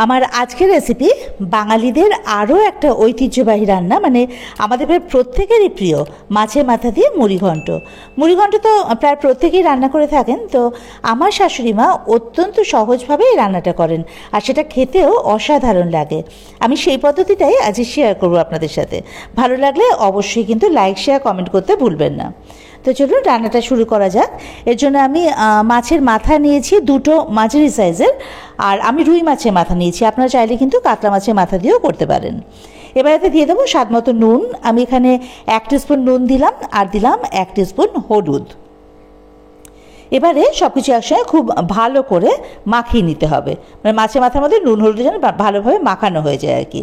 আমার আজকের রেসিপি বাঙালিদের আরও একটা ঐতিহ্যবাহী রান্না, মানে আমাদের প্রায় প্রত্যেকেরই প্রিয় মাছের মাথা দিয়ে মুড়িঘণ্ট। মুড়িঘণ্ট তো প্রায় প্রত্যেকেই রান্না করে থাকেন, তো আমার শাশুড়ি মা অত্যন্ত সহজভাবে এই রান্নাটা করেন, আর সেটা খেতেও অসাধারণ লাগে। আমি সেই পদ্ধতিটাই আজ শেয়ার করবো আপনাদের সাথে। ভালো লাগলে অবশ্যই কিন্তু লাইক, শেয়ার, কমেন্ট করতে ভুলবেন না। তো চলুন রান্নাটা শুরু করা যাক। এর জন্য আমি মাছের মাথা নিয়েছি দুটো মাঝারি সাইজের, আর আমি রুই মাছের মাথা নিয়েছি। আপনারা চাইলে কিন্তু কাতলা মাছের মাথা দিয়েও করতে পারেন। এবার এতে দিয়ে দেবো স্বাদ মতো নুন। আমি এখানে 1 টিস্পুন নুন দিলাম, আর দিলাম 1 টিস্পুন হলুদ। এবারে সব কিছু একসঙ্গে খুব ভালো করে মাখিয়ে নিতে হবে, মানে মাছের মাথার মধ্যে নুন হলুদ যেন ভালোভাবে মাখানো হয়ে যায় আর কি।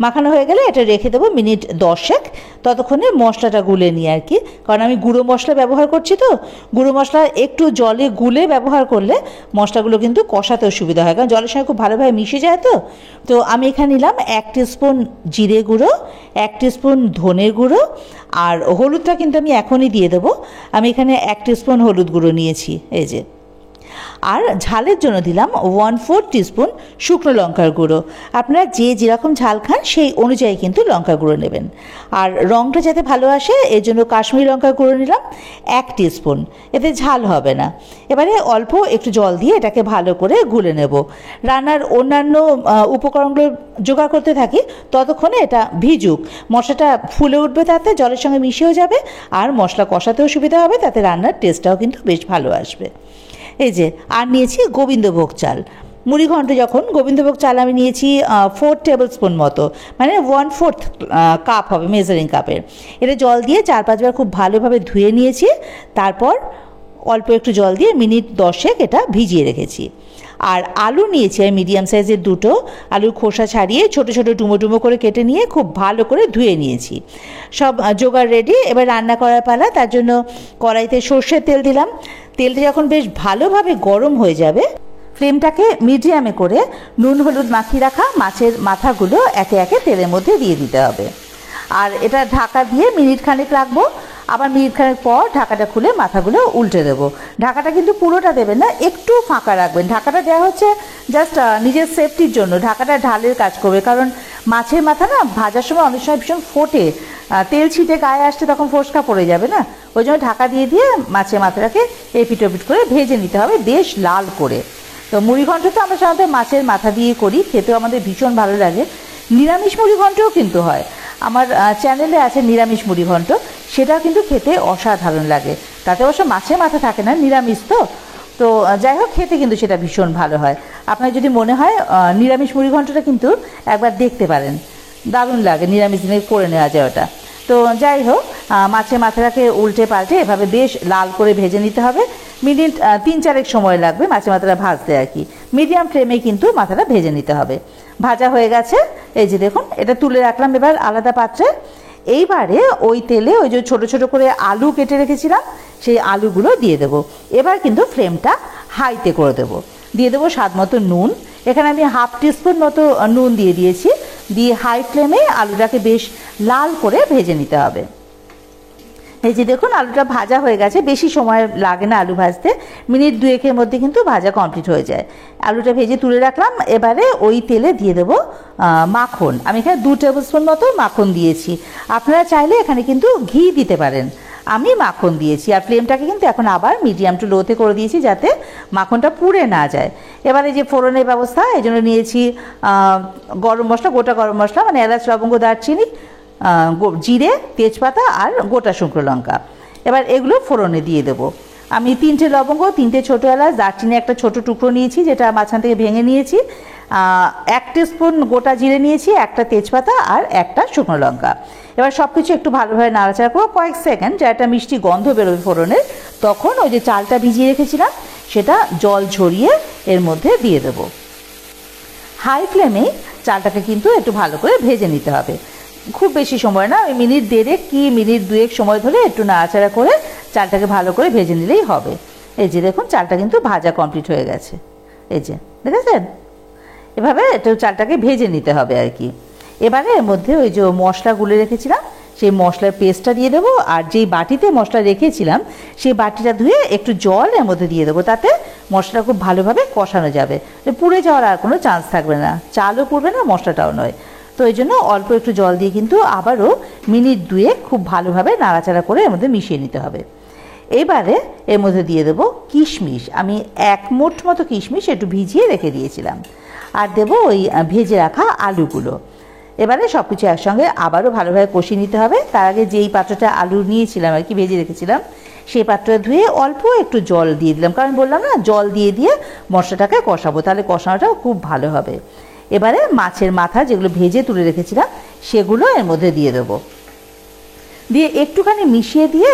মাখানো হয়ে গেলে এটা রেখে দেবো মিনিট 10। ততক্ষণে মশলাটা গুলে নিই আর কি, কারণ আমি গুঁড়ো মশলা ব্যবহার করছি। তো গুঁড়ো মশলা একটু জলে গুলে ব্যবহার করলে মশলাগুলো কিন্তু কষাতেও সুবিধা হয়, কারণ জলের সঙ্গে খুব ভালোভাবে মিশে যায়। তো আমি এখানে নিলাম 1 টিস্পুন জিরে গুঁড়ো, 1 টিস্পুন ধনের গুঁড়ো, আর হলুদটা কিন্তু আমি এখনই দিয়ে দেবো। আমি এখানে 1 টিস্পুন হলুদ গুঁড়ো নিয়েছি, এই যে। আর ঝালের জন্য দিলাম 1/4 টিস্পুন শুকনো লঙ্কার গুঁড়ো। আপনারা যে যেরকম ঝাল খান সেই অনুযায়ী কিন্তু লঙ্কা গুঁড়ো নেবেন। আর রঙটা যাতে ভালো আসে এর জন্য কাশ্মীরি লঙ্কার গুঁড়ো নিলাম 1 টিস্পুন, এতে ঝাল হবে না। এবারে অল্প একটু জল দিয়ে এটাকে ভালো করে গুলে নেব। রান্নার অন্যান্য উপকরণগুলো জোগাড় করতে থাকি, ততক্ষণে এটা ভিজুক। মশলাটা ফুলে উঠবে, তাতে জলের সঙ্গে মিশেও যাবে, আর মশলা কষাতেও সুবিধা হবে, তাতে রান্নার টেস্টটাও কিন্তু বেশ ভালো আসবে। এই যে, আর নিয়েছি গোবিন্দভোগ চাল। মুড়িঘণ্ট যখন গোবিন্দভোগ চাল আমি নিয়েছি 4 টেবিল স্পুন মতো, মানে 1/4 কাপ হবে মেজারিং কাপের। এটা জল দিয়ে 4-5 বার খুব ভালোভাবে ধুয়ে নিয়েছি, তারপর অল্প একটু জল দিয়ে মিনিট 10 এটা ভিজিয়ে রেখেছি। আর আলু নিয়েছি আমি মিডিয়াম সাইজের দুটো। আলুর খোসা ছাড়িয়ে ছোট ছোট ডুমো ডুমো করে কেটে নিয়ে খুব ভালো করে ধুয়ে নিয়েছি। সব জোগাড় রেডি। এবার রান্না করার পালা। তার জন্য কড়াইতে সর্ষের তেল দিলাম। তেলটা যখন বেশ ভালোভাবে গরম হয়ে যাবে, ফ্লেমটাকে মিডিয়ামে করে নুন হলুদ মাখিয়ে রাখা মাছের মাথাগুলো একে একে তেলের মধ্যে দিয়ে দিতে হবে। আর এটা ঢাকা দিয়ে মিনিট খানেক রাখবো। আবার মিনিট খানেক পর ঢাকাটা খুলে মাথাগুলো উল্টে দেবো। ঢাকাটা কিন্তু পুরোটা দেবেন না, একটু ফাঁকা রাখবেন। ঢাকাটা দেওয়া হচ্ছে জাস্ট নিজের সেফটির জন্য। ঢাকাটা ঢালের কাজ করবে, কারণ মাছের মাথা না ভাজার সময় অনেক সময় ভীষণ ফোটে, তেল ছিটে গায়ে আসতে তখন ফোসকা পড়ে যাবে না। ওই জন্য ঢাকা দিয়ে দিয়ে মাছের মাথাটাকে এপিট ওপিট করে ভেজে নিতে হবে বেশ লাল করে। তো মুড়িঘণ্ট তো আমরা সাধারণত মাছের মাথা দিয়ে করি, খেতেও আমাদের ভীষণ ভালো লাগে। নিরামিষ মুড়িঘণ্টও কিন্তু হয়, আমার চ্যানেলে আছে নিরামিষ মুড়িঘণ্ট, সেটাও কিন্তু খেতে অসাধারণ লাগে। তাতে অবশ্য মাছের মাথা থাকে না, নিরামিষ তো যাই হোক, খেতে কিন্তু সেটা ভীষণ ভালো হয়। আপনার যদি মনে হয় নিরামিষ মুড়িঘণ্টটা কিন্তু একবার দেখতে পারেন, দারুণ লাগে। নিরামিষ দিনে করে নেওয়া যায় ওটা। তো যাই হোক, মাছের মাথাটাকে উল্টে পাল্টে এভাবে বেশ লাল করে ভেজে নিতে হবে। মিনিট 3-4 সময় লাগবে মাছের মাথাটা ভাজতে আর কি। মিডিয়াম ফ্লেমে কিন্তু মাথাটা ভেজে নিতে হবে। ভাজা হয়ে গেছে, এই যে দেখুন, এটা তুলে রাখলাম এবার আলাদা পাত্রে। এইবারে ওই তেলে ওই যে ছোট ছোট করে আলু কেটে রেখেছিলাম, সেই আলুগুলো দিয়ে দেবো। এবার কিন্তু ফ্লেমটা হাইতে করে দেবো। দিয়ে দেবো স্বাদ মতো নুন। এখানে আমি 1/2 টিস্পুন মতো নুন দিয়ে দিয়েছি। দিয়ে হাই ফ্লেমে আলুটাকে বেশ লাল করে ভেজে নিতে হবে। এই যে দেখুন, আলুটা ভাজা হয়ে গেছে, বেশি সময় লাগে না আলু ভাজতে, মিনিট 2-1 মধ্যে কিন্তু ভাজা কমপ্লিট হয়ে যায়। আলুটা ভেজে তুলে রাখলাম। এবারে ওই তেলে দিয়ে দেবো মাখন। আমি এখানে 2 টেবিল স্পুন মতো মাখন দিয়েছি। আপনারা চাইলে এখানে কিন্তু ঘি দিতে পারেন, আমি মাখন দিয়েছি। আর ফ্লেমটাকে কিন্তু এখন আবার মিডিয়াম টু লোতে করে দিয়েছি, যাতে মাখনটা পুড়ে না যায়। এবারে যে ফোড়নের ব্যবস্থা, এই জন্য নিয়েছি গরম মশলা, গোটা গরম মশলা, মানে এলাচ, লবঙ্গ, দারচিনি, জিরে, তেজপাতা আর গোটা শুকনো লঙ্কা। এবার এগুলো ফোড়নে দিয়ে দেবো। আমি 3টে লবঙ্গ, 3টে ছোটো এলাচ, দারচিনি একটা ছোটো টুকরো নিয়েছি যেটা মাঝখান থেকে ভেঙে নিয়েছি, 1 টিস্পুন গোটা জিরে নিয়েছি, একটা তেজপাতা আর একটা শুকনো লঙ্কা। এবার সব কিছু একটু ভালোভাবে নাড়াচাড়া করবো কয়েক সেকেন্ড, যা একটা মিষ্টি গন্ধ বেরোবে ফোড়নের। তখন ওই যে চালটা ভিজিয়ে রেখেছিলাম সেটা জল ঝরিয়ে এর মধ্যে দিয়ে দেবো। হাই ফ্লেমে চালটাকে কিন্তু একটু ভালো করে ভেজে নিতে হবে। খুব বেশি সময় না, ওই মিনিট 1.5 কি মিনিট 2 সময় ধরে একটু নাড়াচাড়া করে চালটাকে ভালো করে ভেজে নিলেই হবে। এই যে দেখুন, চালটা কিন্তু ভাজা কমপ্লিট হয়ে গেছে। এই যে দেখেছেন, এভাবে একটু চালটাকে ভেজে নিতে হবে আর কি। এবারে এর মধ্যে ওই যে মশলা গুলে রেখেছিলাম সেই মশলার পেস্টটা দিয়ে দেবো, আর যেই বাটিতে মশলা রেখেছিলাম সেই বাটিটা ধুয়ে একটু জল এর মধ্যে দিয়ে দেবো, তাতে মশলাটা খুব ভালোভাবে কষানো যাবে, পুড়ে যাওয়ার আর কোনো চান্স থাকবে না, চালও পুড়বে না, মশলাটাও নয়। তো এই জন্য অল্প একটু জল দিয়ে কিন্তু আবারও মিনিট 2 খুব ভালোভাবে নাড়াচাড়া করে এর মধ্যে মিশিয়ে নিতে হবে। এবারে এর মধ্যে দিয়ে দেবো কিশমিশ। আমি 1 মুঠ মতো কিশমিশ একটু ভিজিয়ে রেখে দিয়েছিলাম, আর দেবো ওই ভেজে রাখা আলুগুলো। এবারে সব কিছু একসঙ্গে আবারও ভালোভাবে কষিয়ে নিতে হবে। তার আগে যেই পাত্রটা আলু নিয়েছিলাম আর কি, ভেজে রেখেছিলাম, সেই পাত্রটা ধুয়ে অল্প একটু জল দিয়ে দিলাম, কারণ বললাম না জল দিয়ে দিয়ে মশলাটাকে কষাবো, তাহলে কষানোটাও খুব ভালো হবে। এবারে মাছের মাথা যেগুলো ভেজে তুলে রেখেছিলাম সেগুলো এর মধ্যে দিয়ে দেবো, দিয়ে একটুখানি মিশিয়ে দিয়ে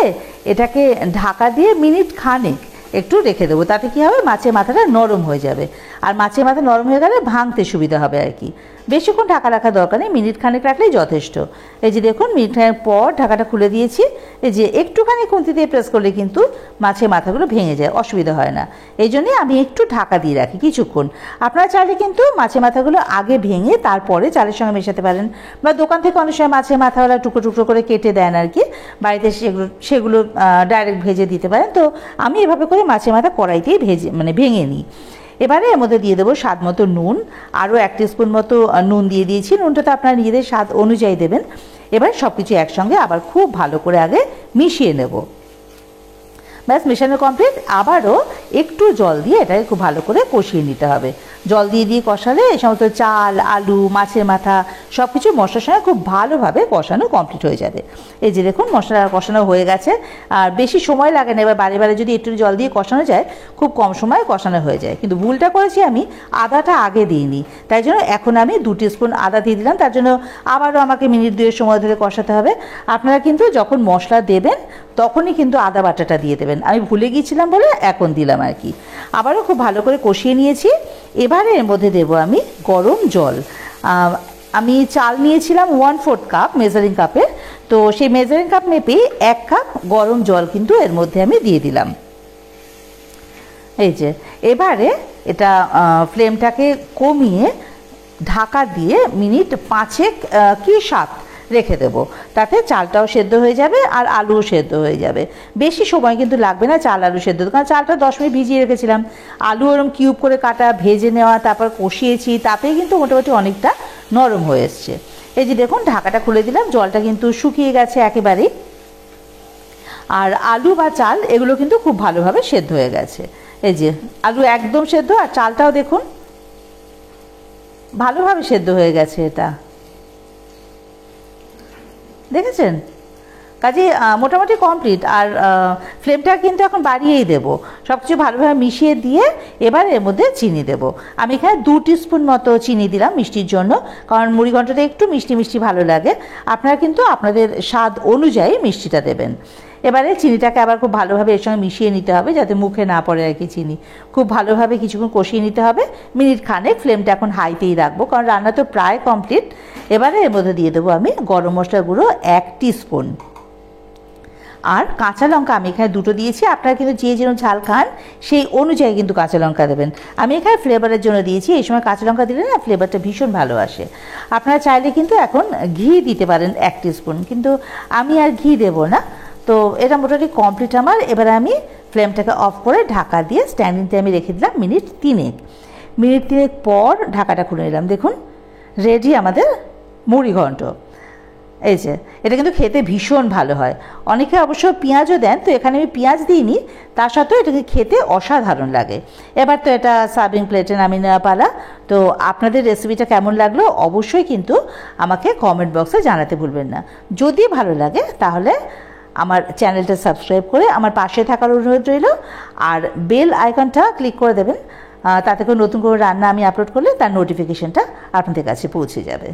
এটাকে ঢাকা দিয়ে মিনিট খানেক একটু রেখে দেবো। তাতে কী হবে, মাছের মাথাটা নরম হয়ে যাবে, আর মাছের মাথা নরম হয়ে গেলে ভাঙতে সুবিধা হবে আর কি। বেশিক্ষণ ঢাকা রাখার দরকার নেই, মিনিট খানেক রাখলেই যথেষ্ট। এই যে দেখুন মিনিট খানেক পর ঢাকাটা খুলে দিয়েছি। এই যে একটুখানি খুন্তি দিয়ে প্রেস করলে কিন্তু মাছের মাথাগুলো ভেঙে যায়, অসুবিধা হয় না। এই জন্যে আমি একটু ঢাকা দিয়ে রাখি কিছুক্ষণ। আপনারা চাইলে কিন্তু মাছের মাথাগুলো আগে ভেঙে তারপরে চালের সঙ্গে মেশাতে পারেন, বা দোকান থেকে অনেক সময় মাছের মাথাওয়ালা টুকরো টুকরো করে কেটে দেন আর কি, বাড়িতে সেগুলো ডাইরেক্ট ভেজে দিতে পারেন। তো আমি এভাবে করে মাছের মাথা কড়াইতেই ভেঙে নিই। এবারে এর মধ্যে দিয়ে দেবো স্বাদ মতো নুন, আরও 1 টিস্পুন মতো নুন দিয়ে দিয়েছি। নুনটা তো আপনারা নিজেদের স্বাদ অনুযায়ী দেবেন। এবার সব কিছু একসঙ্গে আবার খুব ভালো করে আগে মিশিয়ে নেব। ব্যাস, মেশানো কমপ্লিট। আবারও একটু জল দিয়ে এটাকে খুব ভালো করে কষিয়ে নিতে হবে। জল দিয়ে দিয়ে কষালে এই সমস্ত চাল, আলু, মাছের মাথা সব কিছু মশলার সঙ্গে খুব ভালোভাবে কষানো কমপ্লিট হয়ে যাবে। এই যে দেখুন মশলা কষানো হয়ে গেছে, আর বেশি সময় লাগে না। এবার বারে বারে যদি একটু জল দিয়ে কষানো যায় খুব কম সময়ে কষানো হয়ে যায়। কিন্তু ভুলটা করেছি, আমি আদাটা আগে দিইনি, তাই জন্য এখন আমি 2 টিস্পুন আদা দিয়ে দিলাম। তার জন্য আবারও আমাকে মিনিট 2 সময় ধরে কষাতে হবে। আপনারা কিন্তু যখন মশলা দেবেন তখনই কিন্তু আদা বাটাটা দিয়ে দেবেন, আমি ভুলে গিয়েছিলাম বলে এখন দিলাম আর কি। আবারও খুব ভালো করে কষিয়ে নিয়েছি। এবারে এর মধ্যে দেবো আমি গরম জল। আমি চাল নিয়েছিলাম 1/4 কাপ মেজারিং কাপের, তো সেই মেজারিং কাপ মেপেই 1 কাপ গরম জল কিন্তু এর মধ্যে আমি দিয়ে দিলাম। এই যে এবারে এটা ফ্লেমটাকে কমিয়ে ঢাকা দিয়ে মিনিট 5 কি 7 রেখে দেবো, তাতে চালটাও সেদ্ধ হয়ে যাবে আর আলুও সেদ্ধ হয়ে যাবে। বেশি সময় কিন্তু লাগবে না চাল আলু সেদ্ধ, কারণ চালটা 10 মিনিট ভিজিয়ে রেখেছিলাম, আলু ওরকম কিউব করে কাটা, ভেজে নেওয়া, তারপর কষিয়েছি, তাতেই কিন্তু মোটামুটি অনেকটা নরম হয়ে এসছে। এই যে দেখুন ঢাকাটা খুলে দিলাম, জলটা কিন্তু শুকিয়ে গেছে একেবারেই, আর আলু বা চাল এগুলো কিন্তু খুব ভালোভাবে সেদ্ধ হয়ে গেছে। এই যে আলু একদম সেদ্ধ, আর চালটাও দেখুন ভালোভাবে সেদ্ধ হয়ে গেছে, এটা দেখেছেন। কাজে মোটামুটি কমপ্লিট। আর ফ্লেমটা কিন্তু এখন বাড়িয়েই দেবো, সব কিছু ভালোভাবে মিশিয়ে দিয়ে এবার এর মধ্যে চিনি দেবো। আমি এখানে 2 টিস্পুন মতো চিনি দিলাম মিষ্টির জন্য, কারণ মুড়িঘণ্টটা একটু মিষ্টি মিষ্টি ভালো লাগে। আপনারা কিন্তু আপনাদের স্বাদ অনুযায়ী মিষ্টিটা দেবেন। এবারে চিনিটাকে আবার খুব ভালোভাবে এর সঙ্গে মিশিয়ে নিতে হবে, যাতে মুখে না পড়ে আর কি চিনি। খুব ভালোভাবে কিছুক্ষণ কষিয়ে নিতে হবে, মিনিট খানেক। ফ্লেমটা এখন হাইতেই রাখবো, কারণ রান্না তো প্রায় কমপ্লিট। এবারে এর মধ্যে দিয়ে দেবো আমি গরম মশলা গুঁড়ো 1 টিস্পুন, আর কাঁচা লঙ্কা আমি এখানে 2টো দিয়েছি। আপনারা কিন্তু যে যেরকম ঝাল খান সেই অনুযায়ী কিন্তু কাঁচা লঙ্কা দেবেন। আমি এখানে ফ্লেভারের জন্য দিয়েছি, এই সময় কাঁচা লঙ্কা দিলে না ফ্লেভারটা ভীষণ ভালো আসে। আপনারা চাইলে কিন্তু এখন ঘি দিতে পারেন 1 টিস্পুন, কিন্তু আমি আর ঘি দেবো না। তো এটা মোটামুটি কমপ্লিট আমার। এবার আমি ফ্লেমটাকে অফ করে ঢাকা দিয়ে স্ট্যান্ডিং টাইমে রেখে দিলাম মিনিট 3। মিনিট 3 পর ঢাকাটা খুলে নিলাম। দেখুন রেডি আমাদের মুড়িঘণ্ট। এই যে এটা কিন্তু খেতে ভীষণ ভালো হয়। অনেকে অবশ্য পেঁয়াজও দেন, তো এখানে আমি পেঁয়াজ দিইনি, তা সত্ত্বেও এটাকে খেতে অসাধারণ লাগে। এবার তো এটা সার্ভিং প্লেটে নামিয়ে নেওয়া পালা। তো আপনাদের রেসিপিটা কেমন লাগলো অবশ্যই কিন্তু আমাকে কমেন্ট বক্সে জানাতে ভুলবেন না। যদি ভালো লাগে তাহলে আমার চ্যানেলটা সাবস্ক্রাইব করে আমার পাশে থাকার অনুরোধ রইল, আর বেল আইকনটা ক্লিক করে দেবেন, তাতে করে নতুন কোনো রান্না আমি আপলোড করলে তার নোটিফিকেশনটা আপনাদের কাছে পৌঁছে যাবে।